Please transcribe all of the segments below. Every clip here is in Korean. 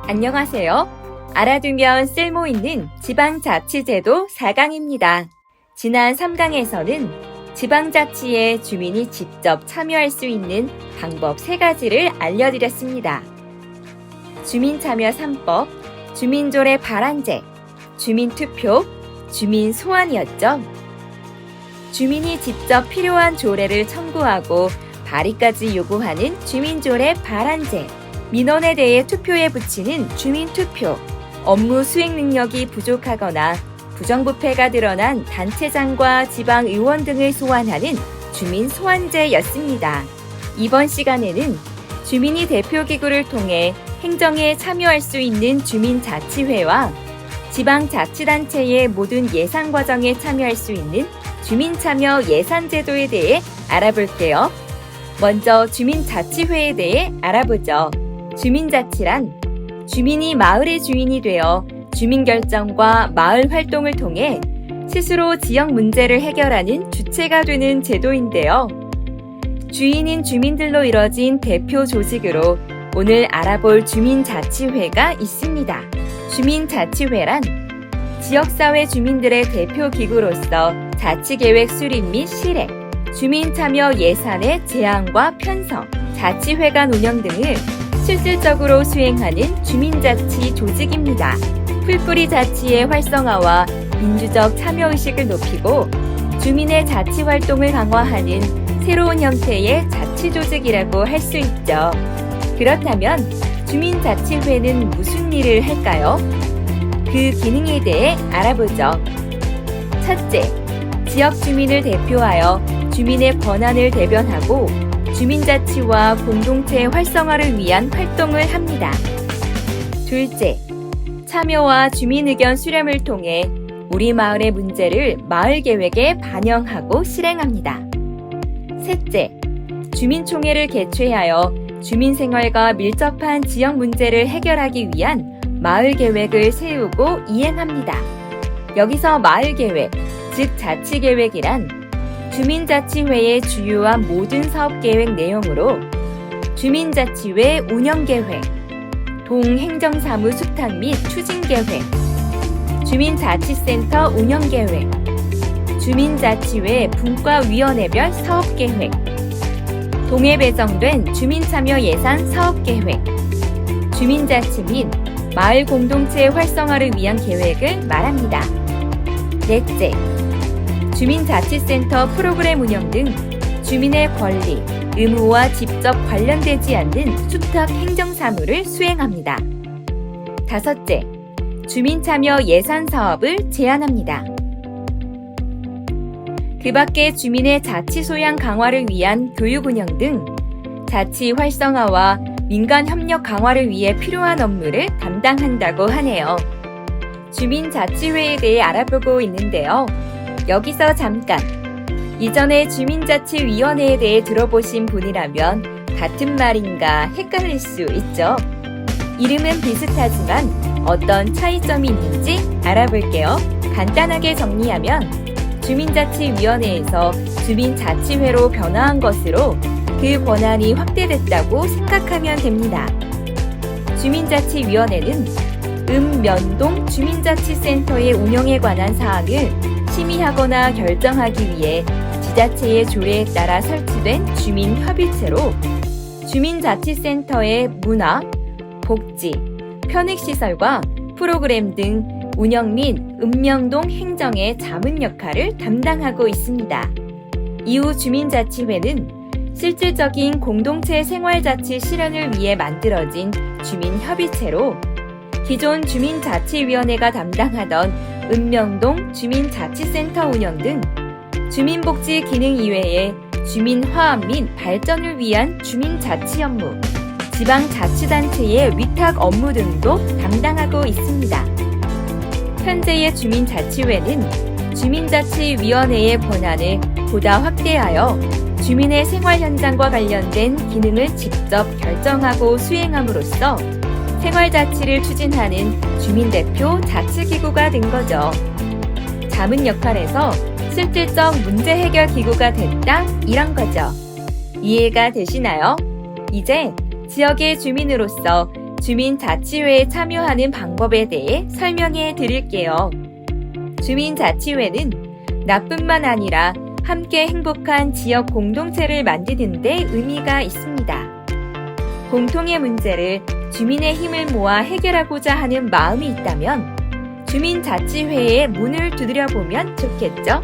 안녕하세요. 알아두면 쓸모있는 지방자치제도 4강입니다. 지난 3강에서는 지방자치에 주민이 직접 참여할 수 있는 방법 3가지를 알려드렸습니다. 주민참여 3법, 주민조례 발안제, 주민투표, 주민소환이었죠. 주민이 직접 필요한 조례를 청구하고 발의까지 요구하는 주민조례 발안제, 민원에 대해 투표에 붙이는 주민투표, 업무 수행 능력이 부족하거나 부정부패가 드러난 단체장과 지방의원 등을 소환하는 주민소환제였습니다. 이번 시간에는 주민이 대표기구를 통해 행정에 참여할 수 있는 주민자치회와 지방자치단체의 모든 예산 과정에 참여할 수 있는 주민참여 예산제도에 대해 알아볼게요. 먼저 주민자치회에 대해 알아보죠. 주민자치란 주민이 마을의 주인이 되어 주민결정과 마을 활동을 통해 스스로 지역 문제를 해결하는 주체가 되는 제도인데요. 주인인 주민들로 이뤄진 대표 조직으로 오늘 알아볼 주민자치회가 있습니다. 주민자치회란 지역사회 주민들의 대표 기구로서 자치계획 수립 및 실행, 주민참여 예산의 제안과 편성, 자치회관 운영 등을 실질적으로 수행하는 주민자치 조직입니다. 풀뿌리 자치의 활성화와 민주적 참여의식을 높이고 주민의 자치 활동을 강화하는 새로운 형태의 자치 조직이라고 할 수 있죠. 그렇다면 주민자치회는 무슨 일을 할까요? 그 기능에 대해 알아보죠. 첫째, 지역 주민을 대표하여 주민의 권한을 대변하고 주민자치와 공동체 활성화를 위한 활동을 합니다. 둘째, 참여와 주민 의견 수렴을 통해 우리 마을의 문제를 마을 계획에 반영하고 실행합니다. 셋째, 주민총회를 개최하여 주민 생활과 밀접한 지역 문제를 해결하기 위한 마을 계획을 세우고 이행합니다. 여기서 마을 계획, 즉 자치계획이란 주민자치회의 주요한 모든 사업계획 내용으로 주민자치회 운영계획, 동행정사무 수탁 및 추진계획, 주민자치센터 운영계획, 주민자치회 분과위원회별 사업계획, 동에 배정된 주민참여 예산 사업계획, 주민자치 및 마을 공동체 활성화를 위한 계획을 말합니다. 넷째, 주민자치센터 프로그램 운영 등 주민의 권리, 의무와 직접 관련되지 않는 수탁 행정사무를 수행합니다. 다섯째, 주민참여 예산 사업을 제안합니다. 그 밖에 주민의 자치 소양 강화를 위한 교육 운영 등 자치 활성화와 민간 협력 강화를 위해 필요한 업무를 담당한다고 하네요. 주민자치회에 대해 알아보고 있는데요. 여기서 잠깐, 이전에 주민자치위원회에 대해 들어보신 분이라면 같은 말인가 헷갈릴 수 있죠. 이름은 비슷하지만 어떤 차이점이 있는지 알아볼게요. 간단하게 정리하면 주민자치위원회에서 주민자치회로 변화한 것으로 그 권한이 확대됐다고 생각하면 됩니다. 주민자치위원회는 읍면동 주민자치센터의 운영에 관한 사항을 심의하거나 결정하기 위해 지자체의 조례에 따라 설치된 주민협의체로 주민자치센터의 문화, 복지, 편익시설과 프로그램 등 운영 및 읍면동 행정의 자문 역할을 담당하고 있습니다. 이후 주민자치회는 실질적인 공동체 생활자치 실현을 위해 만들어진 주민협의체로 기존 주민자치위원회가 담당하던 읍면동 주민자치센터 운영 등 주민복지 기능 이외에 주민화합 및 발전을 위한 주민자치 업무, 지방자치단체의 위탁 업무 등도 담당하고 있습니다. 현재의 주민자치회는 주민자치위원회의 권한을 보다 확대하여 주민의 생활 현장과 관련된 기능을 직접 결정하고 수행함으로써 생활자치를 추진하는 주민대표 자치기구가 된 거죠. 자문 역할에서 실질적 문제 해결 기구가 됐다, 이런 거죠. 이해가 되시나요? 이제 지역의 주민으로서 주민자치회에 참여하는 방법에 대해 설명해 드릴게요. 주민자치회는 나뿐만 아니라 함께 행복한 지역 공동체를 만드는 데 의미가 있습니다. 공통의 문제를 주민의 힘을 모아 해결하고자 하는 마음이 있다면 주민자치회의 문을 두드려보면 좋겠죠?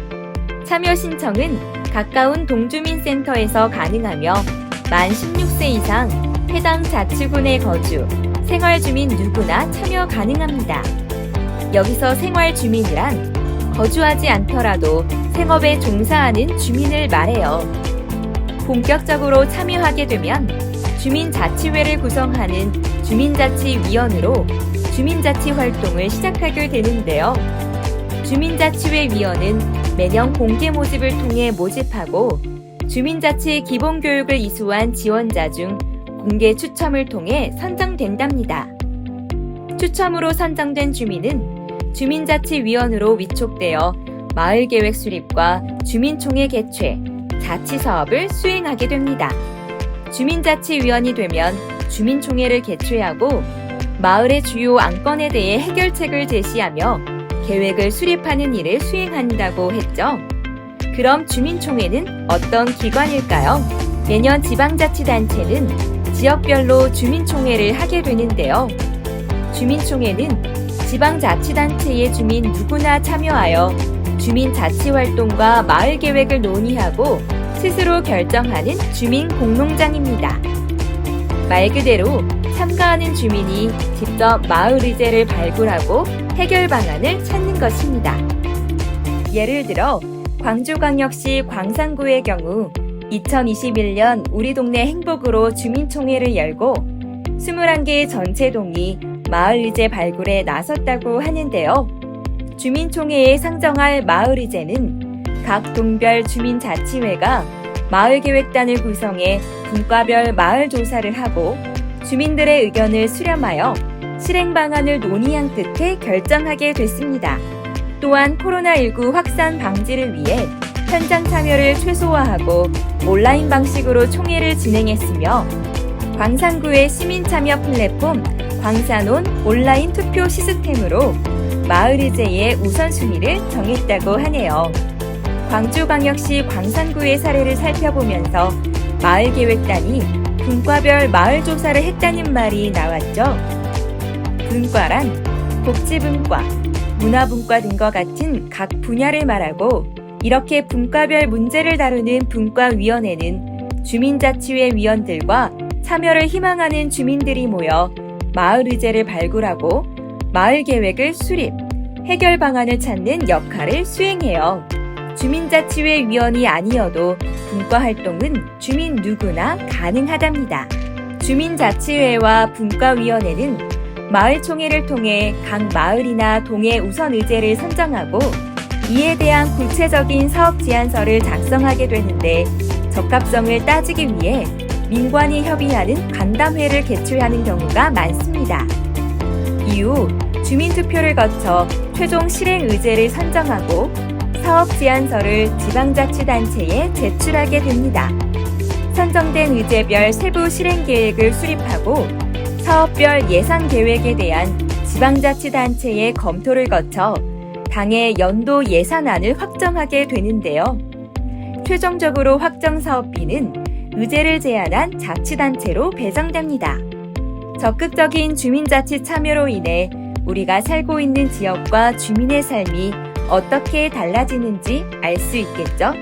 참여 신청은 가까운 동주민센터에서 가능하며 만 16세 이상 해당 자치군에 거주, 생활주민 누구나 참여 가능합니다. 여기서 생활주민이란 거주하지 않더라도 생업에 종사하는 주민을 말해요. 본격적으로 참여하게 되면 주민자치회를 구성하는 주민자치위원으로 주민자치 활동을 시작하게 되는데요. 주민자치회위원은 매년 공개 모집을 통해 모집하고 주민자치 기본교육을 이수한 지원자 중 공개 추첨을 통해 선정된답니다. 추첨으로 선정된 주민은 주민자치위원으로 위촉되어 마을계획 수립과 주민총회 개최, 자치사업을 수행하게 됩니다. 주민자치위원이 되면 주민총회를 개최하고 마을의 주요 안건에 대해 해결책을 제시하며 계획을 수립하는 일을 수행한다고 했죠. 그럼 주민총회는 어떤 기관일까요? 매년 지방자치단체는 지역별로 주민총회를 하게 되는데요. 주민총회는 지방자치단체의 주민 누구나 참여하여 주민자치활동과 마을계획을 논의하고 스스로 결정하는 주민공농장입니다. 말 그대로 참가하는 주민이 직접 마을 의제를 발굴하고 해결 방안을 찾는 것입니다. 예를 들어 광주광역시 광산구의 경우 2021년 우리 동네 행복으로 주민총회를 열고 21개의 전체동이 마을 의제 발굴에 나섰다고 하는데요. 주민총회에 상정할 마을 의제는 각 동별 주민자치회가 마을계획단을 구성해 분과별 마을 조사를 하고 주민들의 의견을 수렴하여 실행 방안을 논의한 끝에 결정하게 됐습니다. 또한 코로나19 확산 방지를 위해 현장 참여를 최소화하고 온라인 방식으로 총회를 진행했으며 광산구의 시민참여 플랫폼 광산온 온라인 투표 시스템으로 마을 의제의 우선순위를 정했다고 하네요. 광주광역시 광산구의 사례를 살펴보면서 마을계획단이 분과별 마을 조사를 했다는 말이 나왔죠. 분과란 복지분과, 문화분과 등과 같은 각 분야를 말하고 이렇게 분과별 문제를 다루는 분과위원회는 주민자치회 위원들과 참여를 희망하는 주민들이 모여 마을 의제를 발굴하고 마을 계획을 수립, 해결 방안을 찾는 역할을 수행해요. 주민자치회 위원이 아니어도 분과 활동은 주민 누구나 가능하답니다. 주민자치회와 분과위원회는 마을총회를 통해 각 마을이나 동의 우선 의제를 선정하고 이에 대한 구체적인 사업 제안서를 작성하게 되는데 적합성을 따지기 위해 민관이 협의하는 간담회를 개최하는 경우가 많습니다. 이후 주민투표를 거쳐 최종 실행 의제를 선정하고 사업 제안서를 지방자치단체에 제출하게 됩니다. 선정된 의제별 세부 실행 계획을 수립하고 사업별 예산 계획에 대한 지방자치단체의 검토를 거쳐 당의 연도 예산안을 확정하게 되는데요. 최종적으로 확정 사업비는 의제를 제안한 자치단체로 배정됩니다. 적극적인 주민자치 참여로 인해 우리가 살고 있는 지역과 주민의 삶이 어떻게 달라지는지 알 수 있겠죠?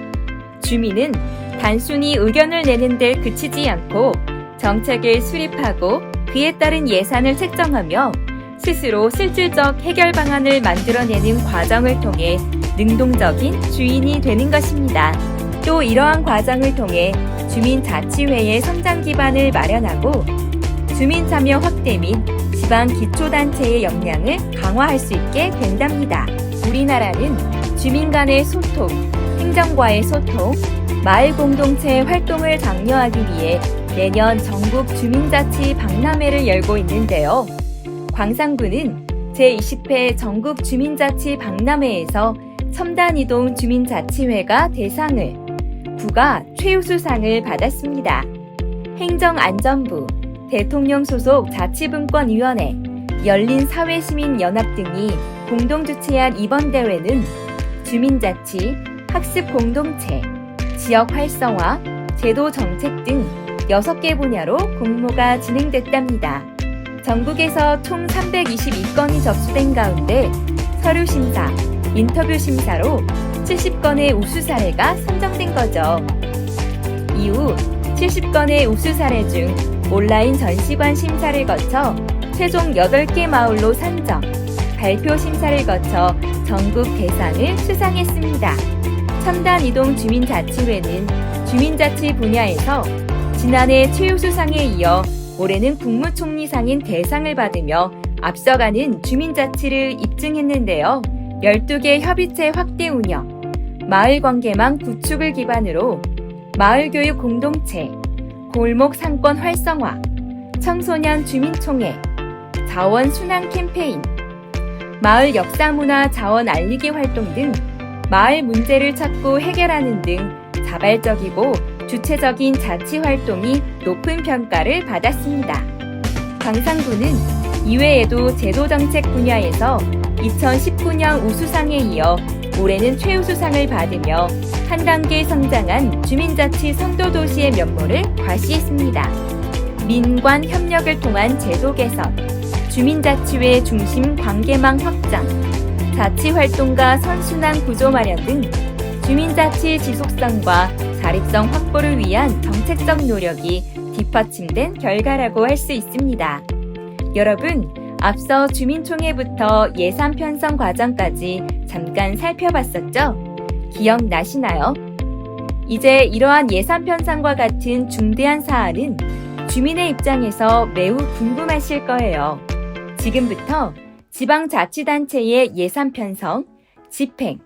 주민은 단순히 의견을 내는 데 그치지 않고 정책을 수립하고 그에 따른 예산을 책정하며 스스로 실질적 해결 방안을 만들어내는 과정을 통해 능동적인 주인이 되는 것입니다. 또 이러한 과정을 통해 주민자치회의 성장 기반을 마련하고 주민 참여 확대 및 지방 기초단체의 역량을 강화할 수 있게 된답니다. 우리나라는 주민 간의 소통, 행정과의 소통, 마을 공동체 활동을 장려하기 위해 매년 전국 주민자치 박람회를 열고 있는데요. 광산구는 제20회 전국 주민자치 박람회에서 첨단이동 주민자치회가 대상을, 구가 최우수상을 받았습니다. 행정안전부, 대통령 소속 자치분권위원회, 열린사회시민연합 등이 공동 주최한 이번 대회는 주민자치, 학습공동체, 지역 활성화, 제도 정책 등 6개 분야로 공모가 진행됐답니다. 전국에서 총 322건이 접수된 가운데 서류 심사, 인터뷰 심사로 70건의 우수 사례가 선정된 거죠. 이후 70건의 우수 사례 중 온라인 전시관 심사를 거쳐 최종 8개 마을로 선정, 발표 심사를 거쳐 전국 대상을 수상했습니다. 첨단 이동 주민자치회는 주민자치 분야에서 지난해 최우수상에 이어 올해는 국무총리상인 대상을 받으며 앞서가는 주민자치를 입증했는데요. 12개 협의체 확대 운영, 마을관계망 구축을 기반으로 마을교육 공동체, 골목 상권 활성화, 청소년 주민총회, 자원 순환 캠페인, 마을 역사문화 자원 알리기 활동 등 마을 문제를 찾고 해결하는 등 자발적이고 주체적인 자치 활동이 높은 평가를 받았습니다. 광산구는 이외에도 제도정책 분야에서 2019년 우수상에 이어 올해는 최우수상을 받으며 한 단계 성장한 주민자치 선도도시의 면모를 과시했습니다. 민관 협력을 통한 제도 개선, 주민자치회 중심 관계망 확장, 자치활동가 선순환 구조 마련 등 주민자치 지속성과 자립성 확보를 위한 정책적 노력이 뒷받침된 결과라고 할 수 있습니다. 여러분, 앞서 주민총회부터 예산 편성 과정까지 잠깐 살펴봤었죠? 기억나시나요? 이제 이러한 예산 편성과 같은 중대한 사안은 주민의 입장에서 매우 궁금하실 거예요. 지금부터 지방자치단체의 예산 편성, 집행,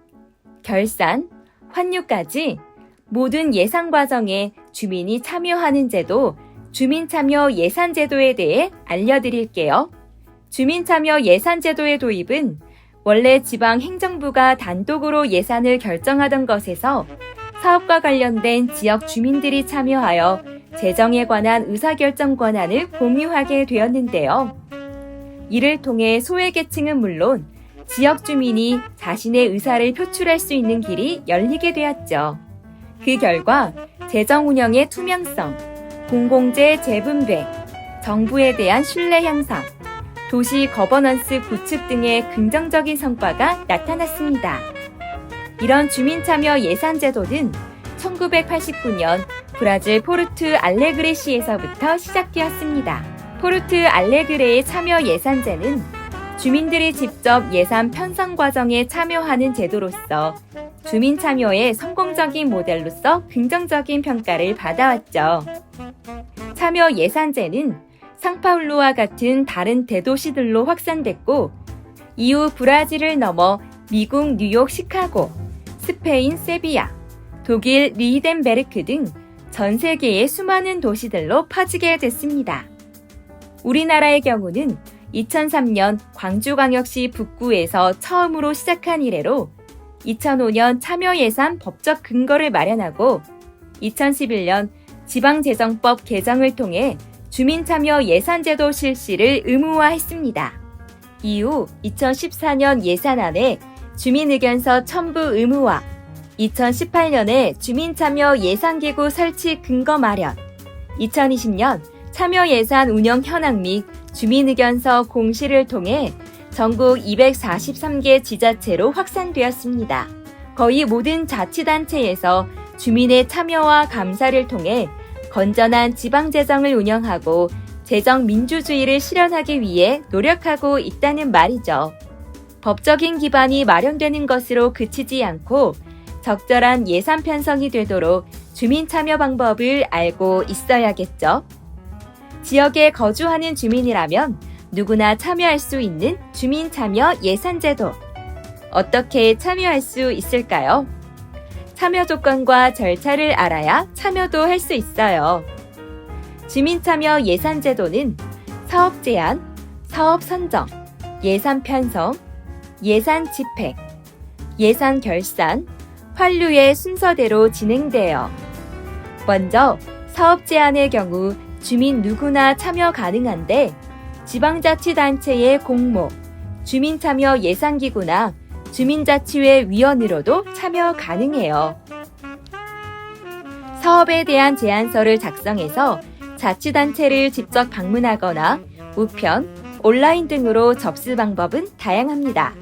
결산, 환류까지 모든 예산 과정에 주민이 참여하는 제도, 주민참여 예산제도에 대해 알려드릴게요. 주민참여 예산제도의 도입은 원래 지방행정부가 단독으로 예산을 결정하던 것에서 사업과 관련된 지역 주민들이 참여하여 재정에 관한 의사결정 권한을 공유하게 되었는데요. 이를 통해 소외계층은 물론 지역 주민이 자신의 의사를 표출할 수 있는 길이 열리게 되었죠. 그 결과 재정 운영의 투명성, 공공재 재분배, 정부에 대한 신뢰 향상, 도시 거버넌스 구축 등의 긍정적인 성과가 나타났습니다. 이런 주민참여 예산제도는 1989년 브라질 포르투 알레그레시에서부터 시작되었습니다. 포르투 알레그레의 참여 예산제는 주민들이 직접 예산 편성 과정에 참여하는 제도로서 주민 참여의 성공적인 모델로서 긍정적인 평가를 받아왔죠. 참여 예산제는 상파울루와 같은 다른 대도시들로 확산됐고 이후 브라질을 넘어 미국 뉴욕 시카고, 스페인 세비야, 독일 리히덴베르크 등 전 세계의 수많은 도시들로 퍼지게 됐습니다. 우리나라의 경우는 2003년 광주광역시 북구에서 처음으로 시작한 이래로 2005년 참여예산 법적 근거를 마련하고 2011년 지방재정법 개정을 통해 주민참여 예산제도 실시를 의무화했습니다. 이후 2014년 예산안에 주민의견서 첨부 의무화, 2018년에 주민참여 예산기구 설치 근거 마련, 2020년 참여예산 운영 현황 및 주민의견서 공시를 통해 전국 243개 지자체로 확산되었습니다. 거의 모든 자치단체에서 주민의 참여와 감사를 통해 건전한 지방재정을 운영하고 재정 민주주의를 실현하기 위해 노력하고 있다는 말이죠. 법적인 기반이 마련되는 것으로 그치지 않고 적절한 예산 편성이 되도록 주민 참여 방법을 알고 있어야겠죠. 지역에 거주하는 주민이라면 누구나 참여할 수 있는 주민 참여 예산제도. 어떻게 참여할 수 있을까요? 참여 조건과 절차를 알아야 참여도 할 수 있어요. 주민 참여 예산제도는 사업 제안, 사업 선정, 예산 편성, 예산 집행, 예산 결산, 환류의 순서대로 진행돼요. 먼저 사업 제안의 경우 주민 누구나 참여 가능한데 지방자치단체의 공모, 주민참여 예산기구나 주민자치회 위원으로도 참여 가능해요. 사업에 대한 제안서를 작성해서 자치단체를 직접 방문하거나 우편, 온라인 등으로 접수 방법은 다양합니다.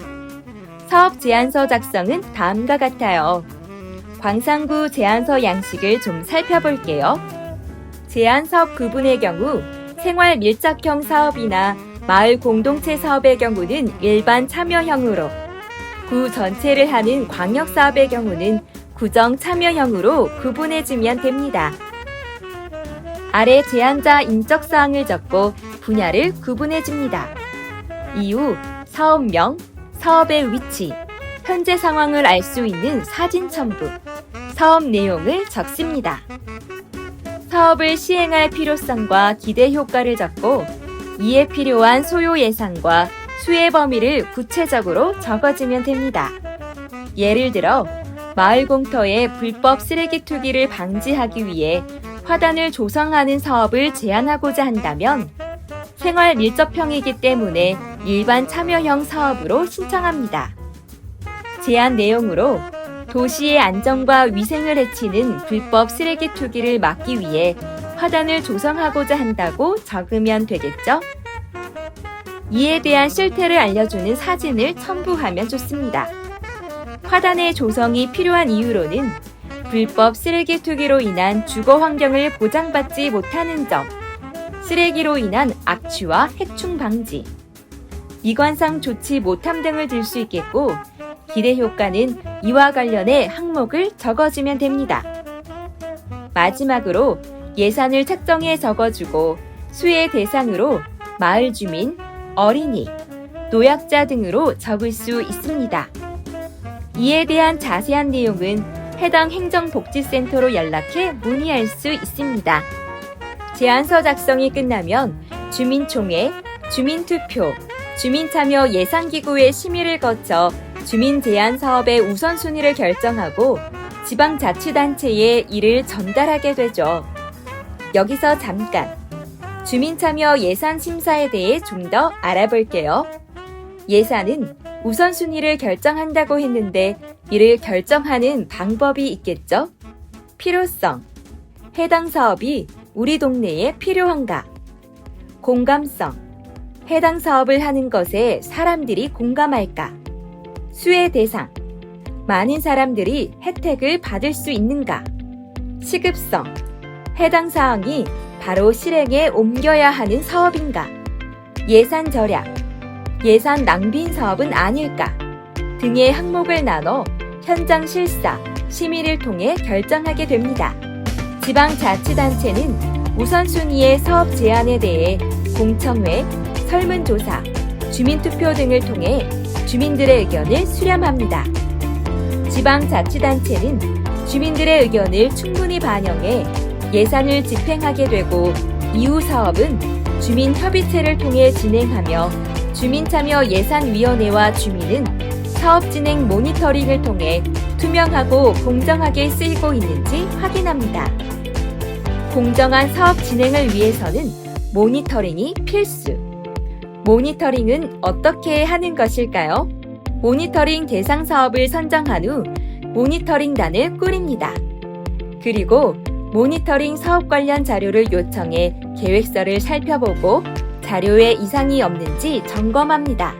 사업 제안서 작성은 다음과 같아요. 광산구 제안서 양식을 좀 살펴볼게요. 제안사업 구분의 경우 생활 밀착형 사업이나 마을 공동체 사업의 경우는 일반 참여형으로, 구 전체를 하는 광역사업의 경우는 구정 참여형으로 구분해주면 됩니다. 아래 제안자 인적사항을 적고 분야를 구분해줍니다. 이후 사업명, 사업의 위치, 현재 상황을 알 수 있는 사진 첨부, 사업 내용을 적습니다. 사업을 시행할 필요성과 기대 효과를 적고 이에 필요한 소요 예산과 수혜 범위를 구체적으로 적어주면 됩니다. 예를 들어 마을 공터에 불법 쓰레기 투기를 방지하기 위해 화단을 조성하는 사업을 제안하고자 한다면 생활 밀접형이기 때문에 일반 참여형 사업으로 신청합니다. 제안 내용으로 도시의 안전과 위생을 해치는 불법 쓰레기 투기를 막기 위해 화단을 조성하고자 한다고 적으면 되겠죠? 이에 대한 실태를 알려주는 사진을 첨부하면 좋습니다. 화단의 조성이 필요한 이유로는 불법 쓰레기 투기로 인한 주거 환경을 보장받지 못하는 점, 쓰레기로 인한 악취와 해충 방지, 미관상 좋지 못함 등을 들 수 있겠고 기대 효과는 이와 관련해 항목을 적어주면 됩니다. 마지막으로 예산을 책정해 적어주고 수혜 대상으로 마을 주민, 어린이, 노약자 등으로 적을 수 있습니다. 이에 대한 자세한 내용은 해당 행정복지센터로 연락해 문의할 수 있습니다. 제안서 작성이 끝나면 주민총회, 주민투표, 주민참여 예산기구의 심의를 거쳐 주민제안사업의 우선순위를 결정하고 지방자치단체에 이를 전달하게 되죠. 여기서 잠깐 주민참여 예산심사에 대해 좀 더 알아볼게요. 예산은 우선순위를 결정한다고 했는데 이를 결정하는 방법이 있겠죠? 필요성, 해당 사업이 우리 동네에 필요한가? 공감성, 해당 사업을 하는 것에 사람들이 공감할까? 수혜 대상, 많은 사람들이 혜택을 받을 수 있는가? 시급성, 해당 사항이 바로 실행에 옮겨야 하는 사업인가? 예산 절약, 예산 낭비인 사업은 아닐까? 등의 항목을 나눠 현장 실사, 심의를 통해 결정하게 됩니다. 지방자치단체는 우선순위의 사업 제안에 대해 공청회, 설문조사, 주민투표 등을 통해 주민들의 의견을 수렴합니다. 지방자치단체는 주민들의 의견을 충분히 반영해 예산을 집행하게 되고 이후 사업은 주민협의체를 통해 진행하며 주민참여예산위원회와 주민은 사업 진행 모니터링을 통해 투명하고 공정하게 쓰이고 있는지 확인합니다. 공정한 사업 진행을 위해서는 모니터링이 필수. 모니터링은 어떻게 하는 것일까요? 모니터링 대상 사업을 선정한 후 모니터링단을 꾸립니다. 그리고 모니터링 사업 관련 자료를 요청해 계획서를 살펴보고 자료에 이상이 없는지 점검합니다.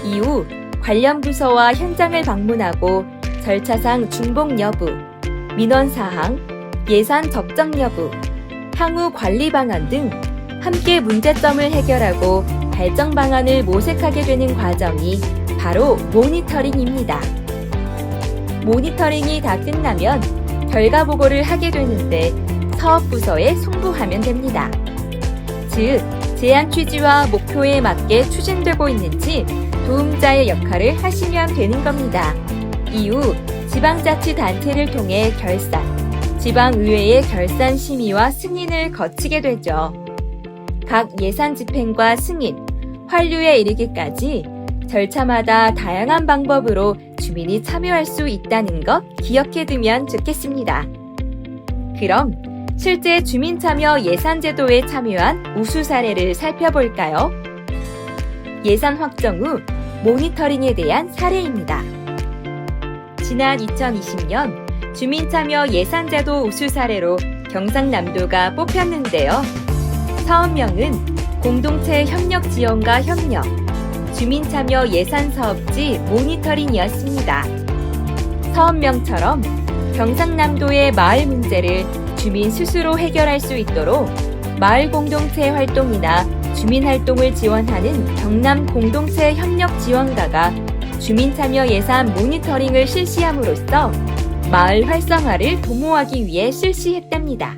이후 관련 부서와 현장을 방문하고 절차상 중복 여부, 민원사항, 예산 적정 여부, 향후 관리 방안 등 함께 문제점을 해결하고 발전 방안을 모색하게 되는 과정이 바로 모니터링입니다. 모니터링이 다 끝나면 결과 보고를 하게 되는데 사업부서에 송부하면 됩니다. 즉, 제안 취지와 목표에 맞게 추진되고 있는지 도움자의 역할을 하시면 되는 겁니다. 이후 지방자치단체를 통해 결산, 지방의회의 결산 심의와 승인을 거치게 되죠. 각 예산 집행과 승인, 환류에 이르기까지 절차마다 다양한 방법으로 주민이 참여할 수 있다는 것 기억해두면 좋겠습니다. 그럼 실제 주민참여 예산제도에 참여한 우수 사례를 살펴볼까요? 예산 확정 후 모니터링에 대한 사례입니다. 지난 2020년 주민참여 예산제도 우수 사례로 경상남도가 뽑혔는데요. 사업명은 공동체 협력 지원과 협력, 주민참여 예산사업지 모니터링이었습니다. 사업명처럼 경상남도의 마을 문제를 주민 스스로 해결할 수 있도록 마을 공동체 활동이나 주민 활동을 지원하는 경남 공동체 협력 지원가가 주민참여 예산 모니터링을 실시함으로써 마을 활성화를 도모하기 위해 실시했답니다.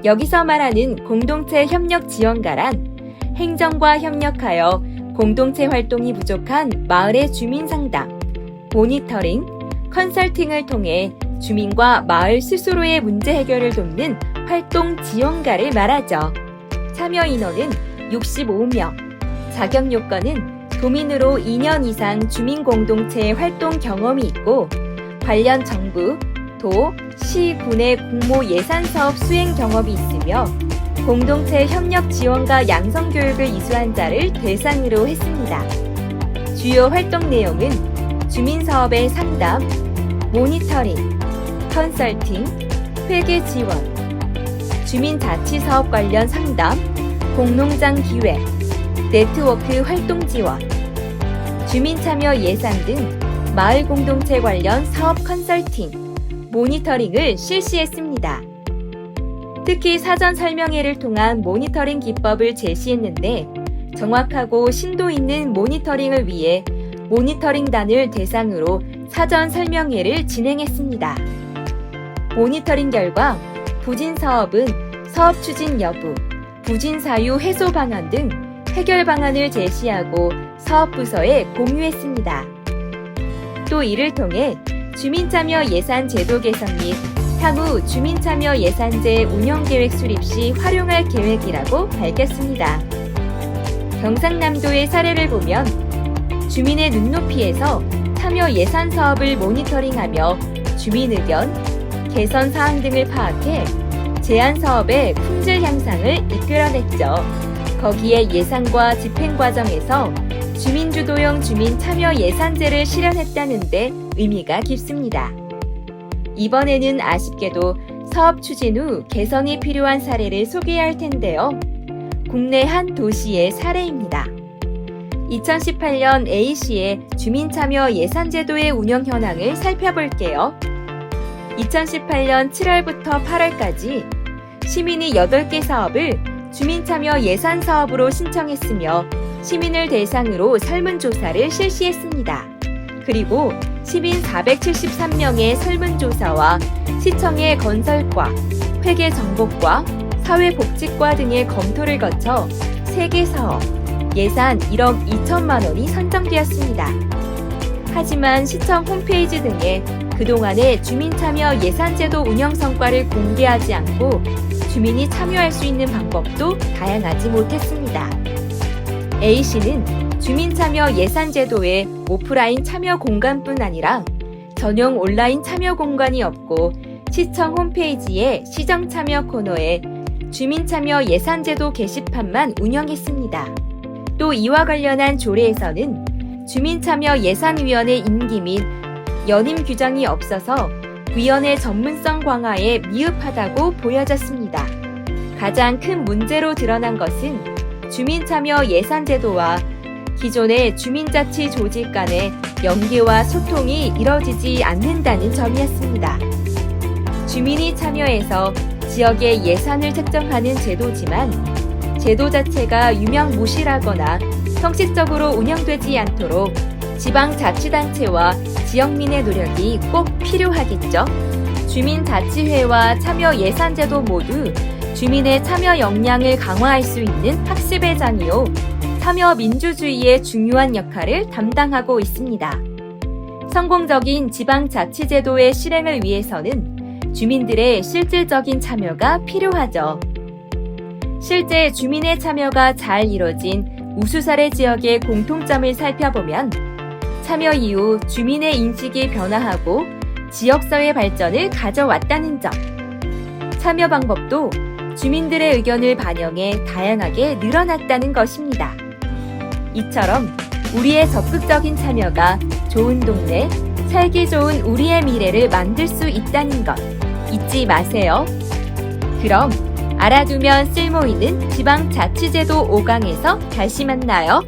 여기서 말하는 공동체 협력 지원가란 행정과 협력하여 공동체 활동이 부족한 마을의 주민 상담, 모니터링, 컨설팅을 통해 주민과 마을 스스로의 문제 해결을 돕는 활동 지원가를 말하죠. 참여 인원은 65명, 자격 요건은 도민으로 2년 이상 주민 공동체의 활동 경험이 있고 관련 정부, 도, 시, 군의 공모 예산 사업 수행 경험이 있으며 공동체 협력 지원과 양성 교육을 이수한 자를 대상으로 했습니다. 주요 활동 내용은 주민 사업의 상담, 모니터링, 컨설팅, 회계 지원, 주민 자치 사업 관련 상담, 공농장 기획, 네트워크 활동 지원, 주민 참여 예산 등 마을 공동체 관련 사업 컨설팅, 모니터링을 실시했습니다. 특히 사전 설명회를 통한 모니터링 기법을 제시했는데 정확하고 심도 있는 모니터링을 위해 모니터링단을 대상으로 사전 설명회를 진행했습니다. 모니터링 결과 부진 사업은 사업 추진 여부, 부진 사유 해소 방안 등 해결 방안을 제시하고 사업 부서에 공유했습니다. 또 이를 통해 주민참여 예산 제도 개선 및 향후 주민참여 예산제 운영계획 수립 시 활용할 계획이라고 밝혔습니다. 경상남도의 사례를 보면 주민의 눈높이에서 참여 예산 사업을 모니터링하며 주민 의견, 개선 사항 등을 파악해 제안 사업의 품질 향상을 이끌어냈죠. 거기에 예산과 집행 과정에서 주민주도형 주민참여 예산제를 실현했다는데 의미가 깊습니다. 이번에는 아쉽게도 사업 추진 후 개선이 필요한 사례를 소개할 텐데요. 국내 한 도시의 사례입니다. 2018년 A시의 주민참여 예산제도의 운영 현황을 살펴볼게요. 2018년 7월부터 8월까지 시민이 8개 사업을 주민참여 예산 사업으로 신청했으며 시민을 대상으로 설문조사를 실시했습니다. 그리고 시민 473명의 설문조사와 시청의 건설과, 회계정보과, 사회복지과 등의 검토를 거쳐 3개 사업, 예산 1억 2천만 원이 선정되었습니다. 하지만 시청 홈페이지 등에 그동안의 주민참여 예산제도 운영 성과를 공개하지 않고 주민이 참여할 수 있는 방법도 다양하지 못했습니다. A시는 주민참여 예산제도에 오프라인 참여 공간뿐 아니라 전용 온라인 참여 공간이 없고 시청 홈페이지에 시정참여 코너에 주민참여 예산제도 게시판만 운영했습니다. 또 이와 관련한 조례에서는 주민참여 예산위원회 임기 및 연임 규정이 없어서 위원회 전문성 강화에 미흡하다고 보여졌습니다. 가장 큰 문제로 드러난 것은 주민참여 예산제도와 기존의 주민자치 조직 간의 연계와 소통이 이뤄지지 않는다는 점이었습니다. 주민이 참여해서 지역의 예산을 책정하는 제도지만 제도 자체가 유명무실하거나 형식적으로 운영되지 않도록 지방자치단체와 지역민의 노력이 꼭 필요하겠죠. 주민자치회와 참여예산제도 모두 주민의 참여 역량을 강화할 수 있는 학습의 장이요, 참여 민주주의의 중요한 역할을 담당하고 있습니다. 성공적인 지방자치제도의 실행을 위해서는 주민들의 실질적인 참여가 필요하죠. 실제 주민의 참여가 잘 이뤄진 우수사례 지역의 공통점을 살펴보면 참여 이후 주민의 인식이 변화하고 지역사회 발전을 가져왔다는 점, 참여 방법도 주민들의 의견을 반영해 다양하게 늘어났다는 것입니다. 이처럼 우리의 적극적인 참여가 좋은 동네, 살기 좋은 우리의 미래를 만들 수 있다는 것 잊지 마세요. 그럼 알아두면 쓸모있는 지방자치제도 5강에서 다시 만나요.